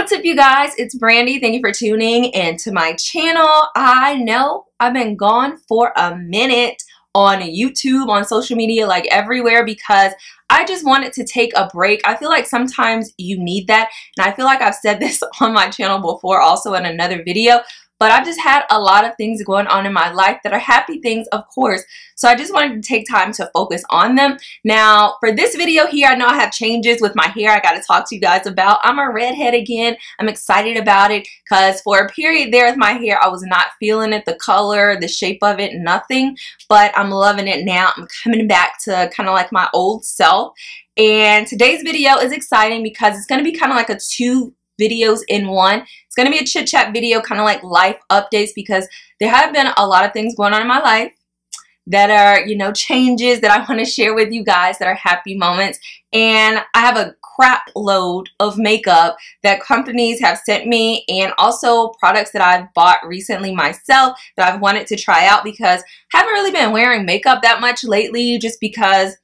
What's up, you guys? It's Brandy. Thank you for tuning into my channel. I know I've been gone for a minute on YouTube, on social media, like everywhere, because I just wanted to take a break. I feel like sometimes you need that, and I feel like I've said this on my channel before, also in another video, but I've just had a lot of things going on in my life that are happy things, of course. So I just wanted to take time to focus on them. Now, for this video here, I know I have changes with my hair I got to talk to you guys about. I'm a redhead again. I'm excited about it because for a period there with my hair, I was not feeling it, the color, the shape of it, nothing. But I'm loving it now. I'm coming back to kind of like my old self. And today's video is exciting because it's going to be kind of like a two videos in one. It's going to be a chit chat video, kind of like life updates, because there have been a lot of things going on in my life that are, you know, changes that I want to share with you guys that are happy moments. And I have a crap load of makeup that companies have sent me, and also products that I've bought recently myself that I've wanted to try out because I haven't really been wearing makeup that much lately, just because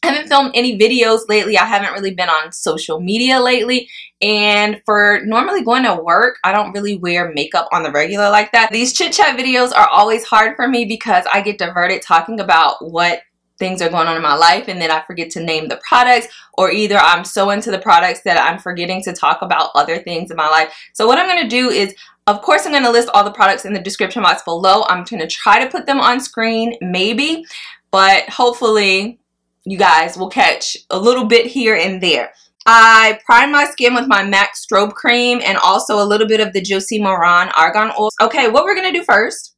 I haven't filmed any videos lately. I haven't really been on social media lately. And for normally going to work, I don't really wear makeup on the regular like that. These chit chat videos are always hard for me because I get diverted talking about what things are going on in my life, and then I forget to name the products, or either I'm so into the products that I'm forgetting to talk about other things in my life. So what I'm going to do is, of course, I'm going to list all the products in the description box below. I'm going to try to put them on screen, maybe, but hopefully you guys will catch a little bit here and there. I prime my skin with my MAC Strobe Cream and also a little bit of the Josie Maran Argan Oil. Okay, what we're going to do first,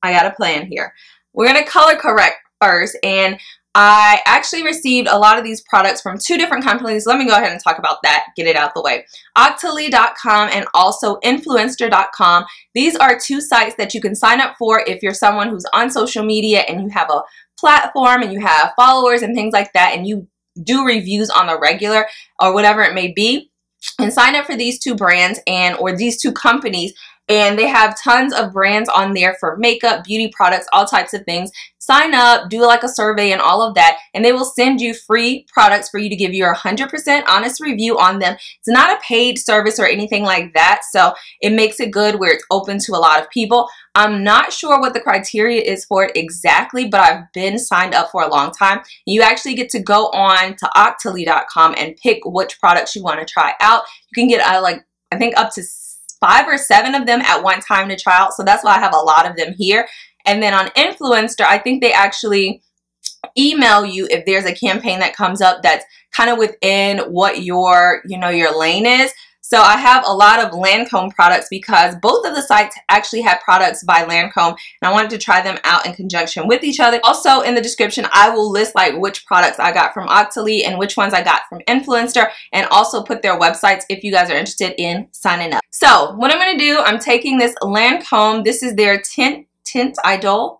I got a plan here. We're going to color correct first, and I actually received a lot of these products from two different companies. Let me go ahead and talk about that, get it out the way. Octoly.com and also Influenster.com. These are two sites that you can sign up for if you're someone who's on social media and you have a platform and you have followers and things like that, and you do reviews on the regular or whatever it may be, and sign up for these two brands or these two companies, and they have tons of brands on there for makeup, beauty products, all types of things. Sign up, do like a survey and all of that, and they will send you free products for you to give your 100% honest review on them. It's not a paid service or anything like that, so it makes it good where it's open to a lot of people. I'm not sure what the criteria is for it exactly, but I've been signed up for a long time. You actually get to go on to Octoly.com and pick which products you want to try out. You can get I think up to 5 or 7 of them at one time to try out, so that's why I have a lot of them here. And then on Influencer, I think they actually email you if there's a campaign that comes up that's kind of within what your lane is. So I have a lot of Lancome products because both of the sites actually have products by Lancome, and I wanted to try them out in conjunction with each other. Also in the description, I will list like which products I got from Octoly and which ones I got from Influencer, and also put their websites if you guys are interested in signing up. So what I'm going to do, I'm taking this Lancome. This is their Teint Idole.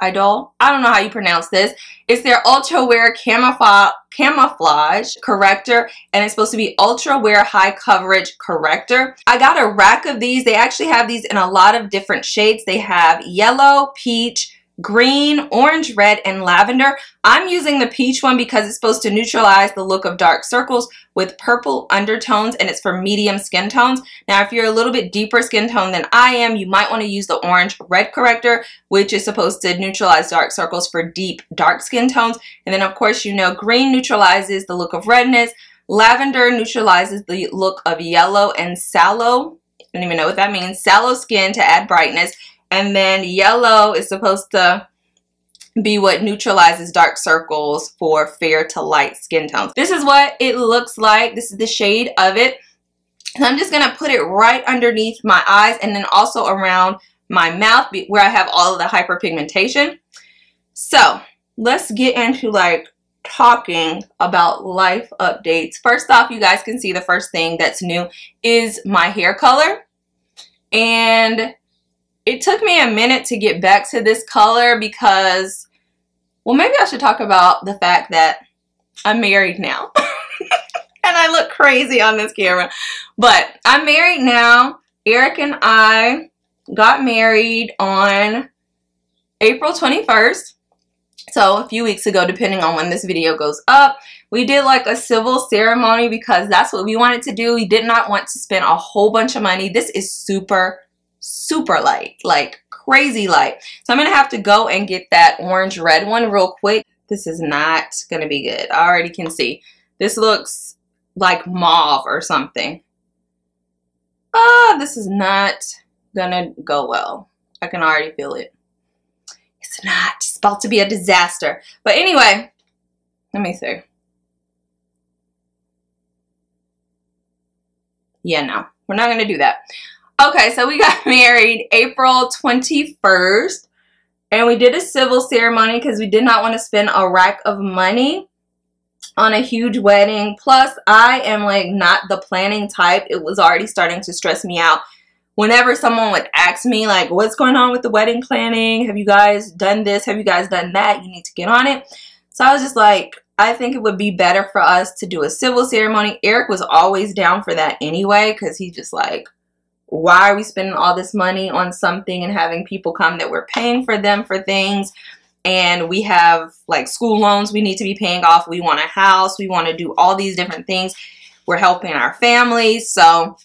I don't know how you pronounce this. It's their Ultra Wear Camoflauge Corrector, and it's supposed to be Ultra Wear High Coverage Corrector. I got a rack of these. They actually have these in a lot of different shades. They have yellow, peach, green, orange, red, and lavender. I'm using the peach one because it's supposed to neutralize the look of dark circles with purple undertones, and it's for medium skin tones. Now, if you're a little bit deeper skin tone than I am, you might want to use the orange red corrector, which is supposed to neutralize dark circles for deep dark skin tones. And then, of course, you know, green neutralizes the look of redness. Lavender neutralizes the look of yellow and sallow. I don't even know what that means. Sallow skin to add brightness. And then yellow is supposed to be what neutralizes dark circles for fair to light skin tones. This is what it looks like. This is the shade of it. And I'm just going to put it right underneath my eyes and then also around my mouth where I have all of the hyperpigmentation. So let's get into like talking about life updates. First off, you guys can see the first thing that's new is my hair color. And it took me a minute to get back to this color because, well, maybe I should talk about the fact that I'm married now. And I look crazy on this camera. But I'm married now. Eric and I got married on April 21st. So a few weeks ago, depending on when this video goes up, we did like a civil ceremony because that's what we wanted to do. We did not want to spend a whole bunch of money. This is super, super light, like crazy light. So I'm going to have to go and get that orange red one real quick. This is not going to be good. I already can see. This looks like mauve or something. This is not going to go well. I can already feel it. It's not. It's about to be a disaster. But anyway, let me see. Yeah, no. We're not going to do that. Okay, so we got married April 21st. And we did a civil ceremony because we did not want to spend a rack of money on a huge wedding. Plus, I am like not the planning type. It was already starting to stress me out. Whenever someone would ask me like, what's going on with the wedding planning? Have you guys done this? Have you guys done that? You need to get on it. So I was just like, I think it would be better for us to do a civil ceremony. Eric was always down for that anyway, because he's just like, why are we spending all this money on something and having people come that we're paying for them for things? And we have like school loans we need to be paying off. We want a house. We want to do all these different things. We're helping our families. So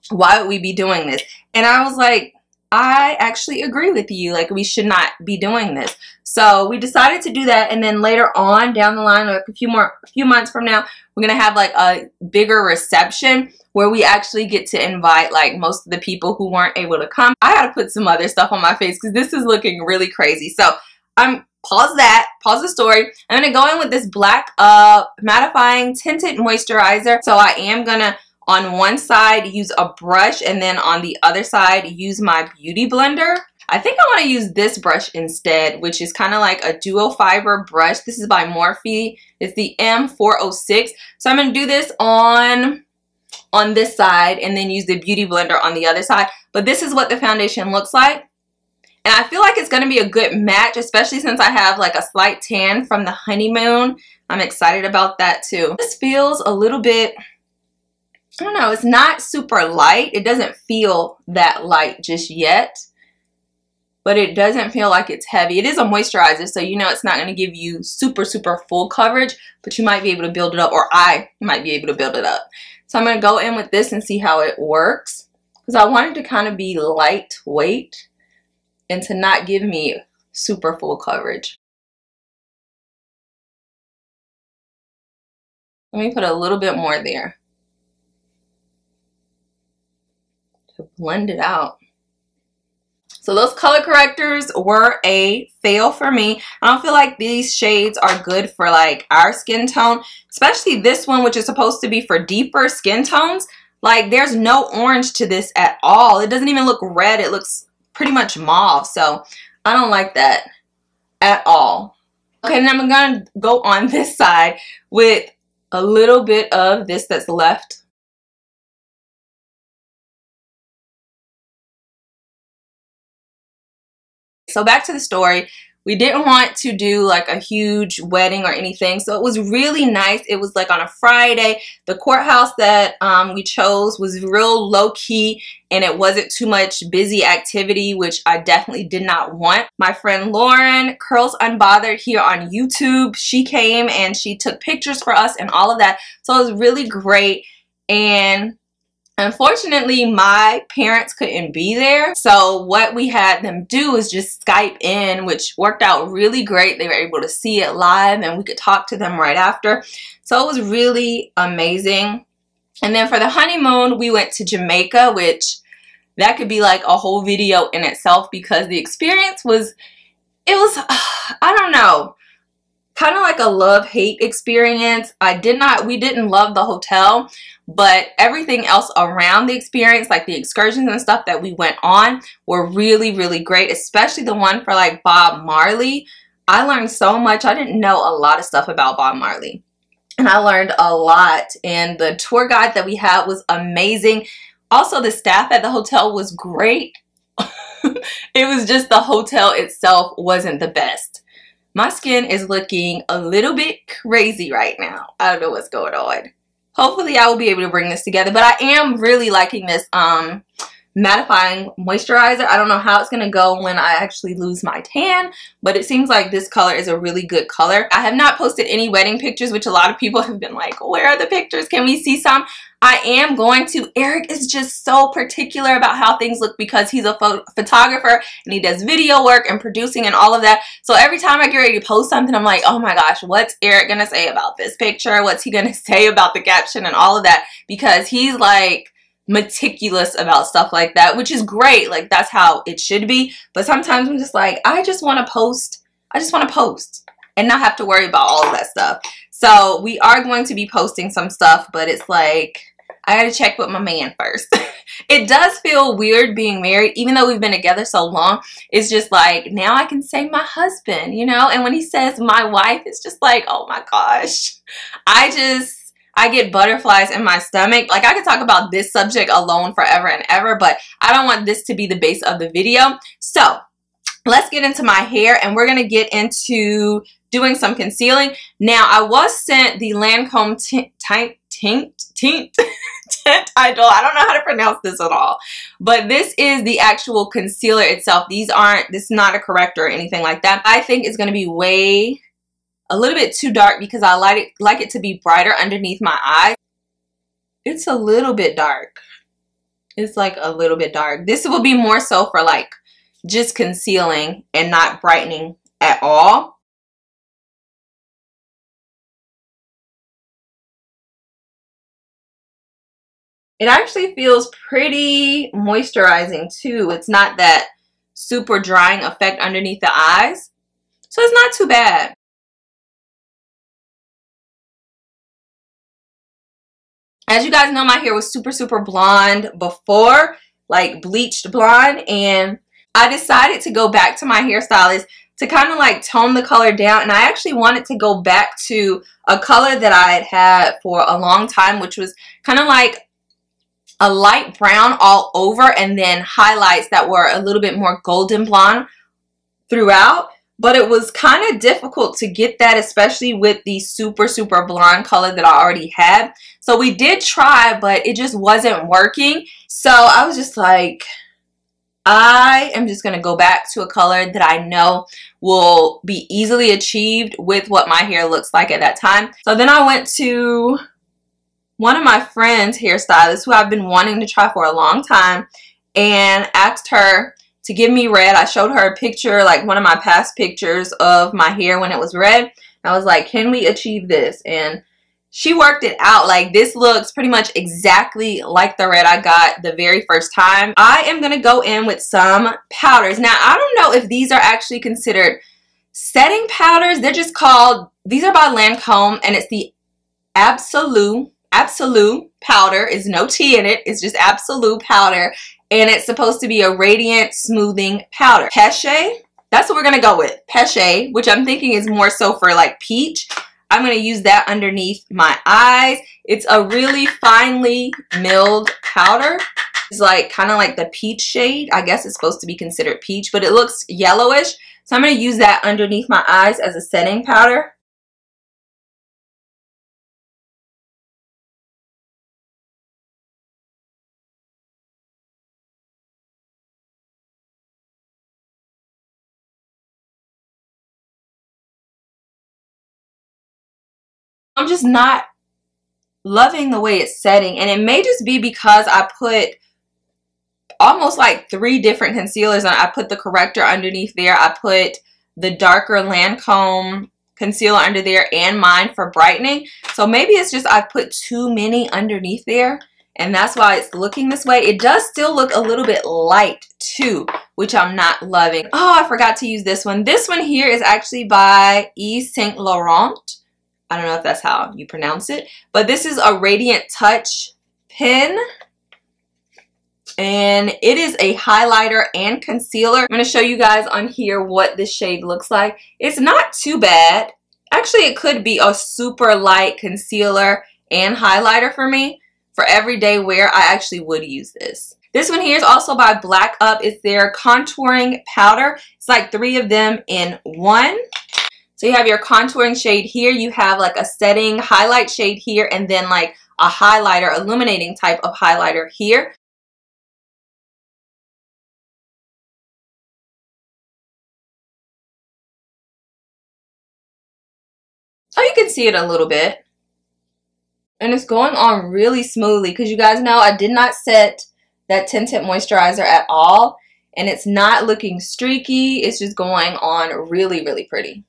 why would we be doing this? And I was like, I actually agree with you. Like, we should not be doing this. So we decided to do that. And then later on down the line, like a few months from now, we're going to have like a bigger reception where we actually get to invite like most of the people who weren't able to come. I had to put some other stuff on my face because this is looking really crazy. So pause the story. I'm going to go in with this black mattifying tinted moisturizer. So I am going to, on one side, use a brush, and then on the other side, use my beauty blender. I think I want to use this brush instead, which is kind of like a duo fiber brush. This is by Morphe. It's the M406. So I'm going to do this on this side and then use the beauty blender on the other side. But this is what the foundation looks like. And I feel like it's going to be a good match, especially since I have like a slight tan from the honeymoon. I'm excited about that too. This feels a little bit, I don't know, it's not super light. It doesn't feel that light just yet, but it doesn't feel like it's heavy. It is a moisturizer, so you know it's not going to give you super, super full coverage, but you might be able to build it up, or I might be able to build it up. So I'm going to go in with this and see how it works, because I want it to kind of be lightweight and to not give me super full coverage. Let me put a little bit more there to blend it out. So those color correctors were a fail for me. I don't feel like these shades are good for like our skin tone, especially this one, which is supposed to be for deeper skin tones. Like, there's no orange to this at all. It doesn't even look red. It looks pretty much mauve. So I don't like that at all. Okay, and I'm gonna go on this side with a little bit of this that's left. So back to the story. We didn't want to do like a huge wedding or anything, so it was really nice. It was like on a Friday. The courthouse that we chose was real low-key, and it wasn't too much busy activity, which I definitely did not want. My friend Lauren, Curls Unbothered here on YouTube, she came and she took pictures for us and all of that, so it was really great. And unfortunately, my parents couldn't be there, so what we had them do is just Skype in, which worked out really great. They were able to see it live and we could talk to them right after. So it was really amazing. And then for the honeymoon, we went to Jamaica, which that could be like a whole video in itself, because the experience was, I don't know, kind of like a love-hate experience. We didn't love the hotel, but everything else around the experience, like the excursions and stuff that we went on, were really, really great, especially the one for like Bob Marley. I learned so much. I didn't know a lot of stuff about Bob Marley, and I learned a lot. And the tour guide that we had was amazing. Also, the staff at the hotel was great. It was just the hotel itself wasn't the best. My skin is looking a little bit crazy right now. I don't know what's going on. Hopefully I will be able to bring this together, but I am really liking this mattifying moisturizer. I don't know how it's gonna go when I actually lose my tan, but it seems like this color is a really good color. I have not posted any wedding pictures, which a lot of people have been like, where are the pictures? Can we see some? I am going to. Eric is just so particular about how things look because he's a photographer and he does video work and producing and all of that. So every time I get ready to post something, I'm like, oh my gosh, what's Eric gonna say about this picture? What's he gonna say about the caption and all of that? Because he's like meticulous about stuff like that, which is great. Like, that's how it should be. But sometimes I'm just like, I just want to post. I just want to post and not have to worry about all of that stuff. So we are going to be posting some stuff, but it's like, I gotta check with my man first. It does feel weird being married, even though we've been together so long. It's just like, now I can say my husband, you know? And when he says my wife, it's just like, oh my gosh. I get butterflies in my stomach. Like, I could talk about this subject alone forever and ever, but I don't want this to be the base of the video. So let's get into my hair, and we're gonna get into doing some concealing. Now, I was sent the Lancome Teint Idole. I don't know how to pronounce this at all, but this is the actual concealer itself. This is not a corrector or anything like that. I think it's going to be a little bit too dark because I like it to be brighter underneath my eyes. It's a little bit dark. It's like a little bit dark. This will be more so for like just concealing and not brightening at all. It actually feels pretty moisturizing too. It's not that super drying effect underneath the eyes. So it's not too bad. As you guys know, my hair was super blonde before, like bleached blonde. And I decided to go back to my hairstylist to kind of like tone the color down. And I actually wanted to go back to a color that I had had for a long time, which was kind of like a light brown all over and then highlights that were a little bit more golden blonde throughout. But it was kind of difficult to get that, especially with the super blonde color that I already had. So we did try, but it just wasn't working. So I was just like, I am just going to go back to a color that I know will be easily achieved with what my hair looks like at that time. So then I went to one of my friends' hairstylists who I've been wanting to try for a long time and asked her to give me red. I showed her a picture, like one of my past pictures of my hair when it was red. I was like, can we achieve this? And she worked it out. Like, this looks pretty much exactly like the red I got the very first time. I am going to go in with some powders. Now, I don't know if these are actually considered setting powders. They're just called, these are by Lancome, and it's the Absolue powder. Is no T in it. It's just Absolue powder. And it's supposed to be a radiant smoothing powder. Peche. That's what we're going to go with. Peche, which I'm thinking is more so for like peach. I'm going to use that underneath my eyes. It's a really finely milled powder. It's like kind of like the peach shade. I guess it's supposed to be considered peach, but it looks yellowish. So I'm going to use that underneath my eyes as a setting powder. I'm just not loving the way it's setting, and it may just be because I put almost like 3 different concealers on. I put the corrector underneath there, I put the darker Lancome concealer under there, and mine for brightening. So maybe it's just I put too many underneath there, and that's why it's looking this way. It does still look a little bit light too, which I'm not loving. Oh, I forgot to use this one. This one here is actually by Yves Saint Laurent. I don't know if that's how you pronounce it, but this is a Radiant Touch pen, and it is a highlighter and concealer. I'm going to show you guys on here what this shade looks like. It's not too bad. Actually, it could be a super light concealer and highlighter for me. For everyday wear, I actually would use this. This one here is also by Black Up. It's their contouring powder. It's like 3 of them in one. So you have your contouring shade here, you have like a setting highlight shade here, and then like a highlighter, illuminating type of highlighter here. Oh, you can see it a little bit. And it's going on really smoothly because you guys know I did not set that tinted moisturizer at all. And it's not looking streaky. It's just going on really, really pretty.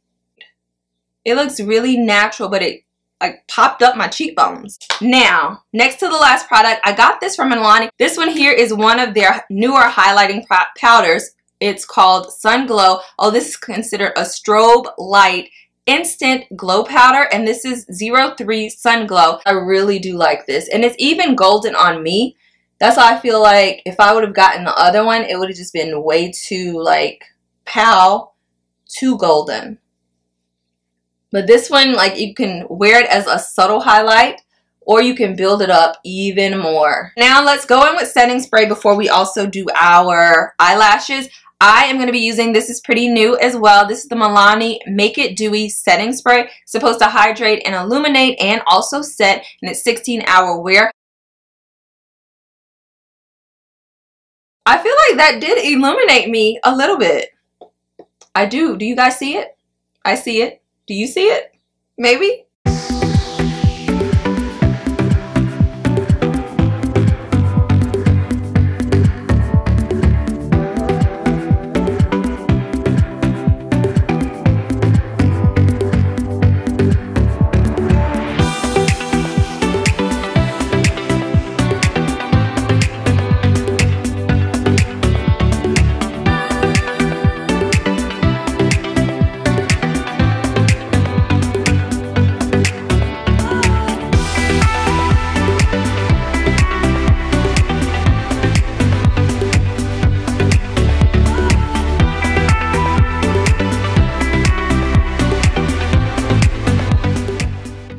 It looks really natural, but it like popped up my cheekbones. Now, next to the last product, I got this from Milani. This one here is one of their newer highlighting powders. It's called Sunglow. Oh, this is considered a strobe light instant glow powder, and this is 03 Sunglow. I really do like this, and it's even golden on me. That's why I feel like if I would have gotten the other one, it would have just been way too like too golden. But this one, like, you can wear it as a subtle highlight, or you can build it up even more. Now let's go in with setting spray before we also do our eyelashes. I am going to be using, this is pretty new as well, this is the Milani Make It Dewy Setting Spray. It's supposed to hydrate and illuminate and also set, and it's 16-hour wear. I feel like that did illuminate me a little bit. I do. Do you guys see it? I see it. Do you see it? Maybe?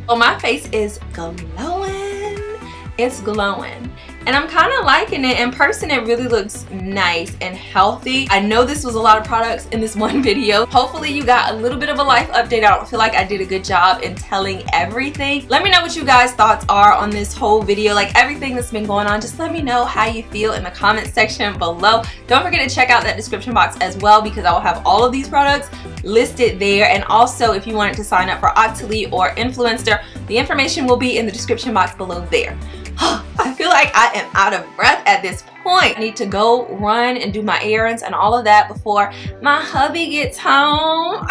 Well, my face is glowing. It's glowing. And I'm kind of liking it. In person, it really looks nice and healthy. I know this was a lot of products in this one video. Hopefully you got a little bit of a life update. I don't feel like I did a good job in telling everything. Let me know what you guys' thoughts are on this whole video. Like everything that's been going on, just let me know how you feel in the comment section below. Don't forget to check out that description box as well, because I will have all of these products listed there. And also, if you wanted to sign up for Absolue or Influencer, the information will be in the description box below there. I feel like I am out of breath at this point. I need to go run and do my errands and all of that before my hubby gets home.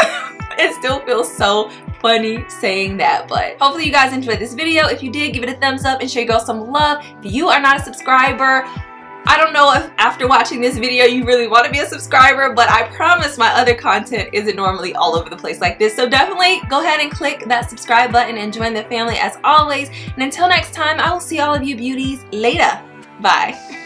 It still feels so funny saying that, but hopefully you guys enjoyed this video. If you did, give it a thumbs up and show your girl some love. If you are not a subscriber, I don't know if after watching this video you really want to be a subscriber, but I promise my other content isn't normally all over the place like this. So definitely go ahead and click that subscribe button and join the family as always. And until next time, I will see all of you beauties later. Bye.